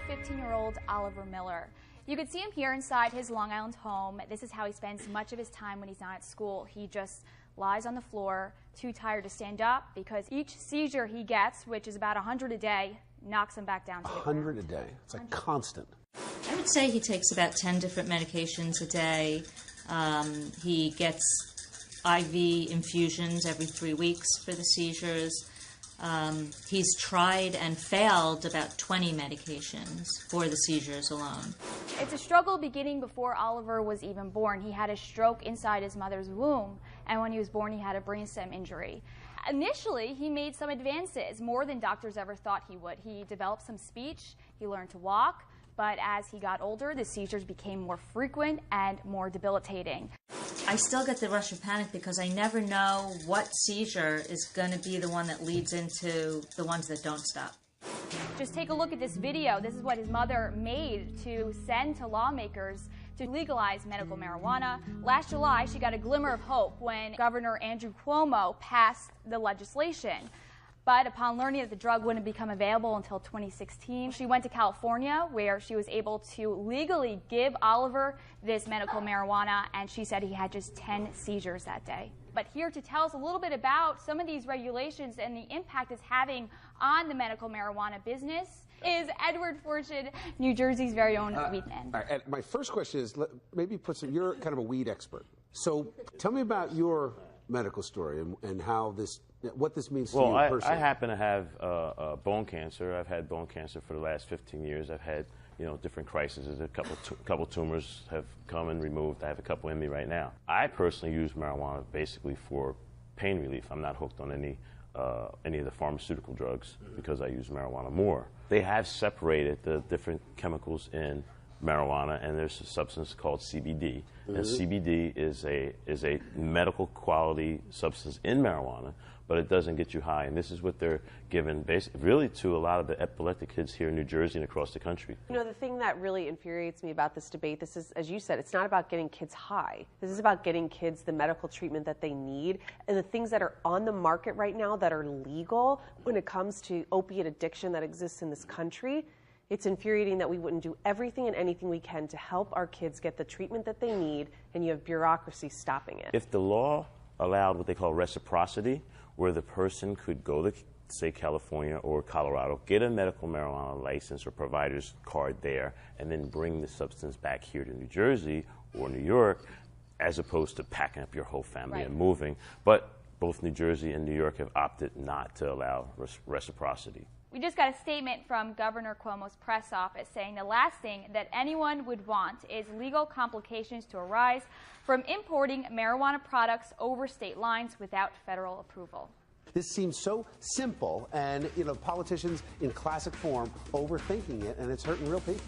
15-year-old Oliver Miller. You can see him here inside his Long Island home. This is how he spends much of his time when he's not at school. He just lies on the floor, too tired to stand up, because each seizure he gets, which is about 100 a day, knocks him back down to the ground. 100 a day. It's like constant. I would say he takes about 10 different medications a day. He gets IV infusions every 3 weeks for the seizures. He's tried and failed about 20 medications for the seizures alone. It's a struggle beginning before Oliver was even born. He had a stroke inside his mother's womb, and when he was born he had a brainstem injury. Initially, he made some advances, more than doctors ever thought he would. He developed some speech, he learned to walk, but as he got older, the seizures became more frequent and more debilitating. I still get the rush of panic because I never know what seizure is going to be the one that leads into the ones that don't stop. Just take a look at this video. This is what his mother made to send to lawmakers to legalize medical marijuana. Last July, she got a glimmer of hope when Governor Andrew Cuomo passed the legislation. But upon learning that the drug wouldn't become available until 2016, she went to California, where she was able to legally give Oliver this medical marijuana, and she said he had just 10 seizures that day. But here to tell us a little bit about some of these regulations and the impact it's having on the medical marijuana business is Edward Fortune, New Jersey's very own weed man. All right, my first question is, maybe you're kind of a weed expert. So tell me about your medical story and how what this means to you personally. I happen to have bone cancer. I've had bone cancer for the last 15 years. I've had, different crises. A couple tumors have come and removed. I have a couple in me right now. I personally use marijuana basically for pain relief. I'm not hooked on any of the pharmaceutical drugs because I use marijuana more. They have separated the different chemicals in marijuana, and there's a substance called CBD. And CBD is a medical quality substance in marijuana, but it doesn't get you high. And this is what they're given really to a lot of the epileptic kids here in New Jersey and across the country. The thing that really infuriates me about this debate, this is, as you said, it's not about getting kids high. This is about getting kids the medical treatment that they need, and the things that are on the market right now that are legal when it comes to opiate addiction that exists in this country. It's infuriating that we wouldn't do everything and anything we can to help our kids get the treatment that they need, and you have bureaucracy stopping it. If the law allowed what they call reciprocity, where the person could go to, say, California or Colorado, get a medical marijuana license or provider's card there, and then bring the substance back here to New Jersey or New York, as opposed to packing up your whole family and moving. But both New Jersey and New York have opted not to allow reciprocity. We just got a statement from Governor Cuomo's press office saying the last thing that anyone would want is legal complications to arise from importing marijuana products over state lines without federal approval. This seems so simple, and politicians in classic form overthinking it, and it's hurting real people.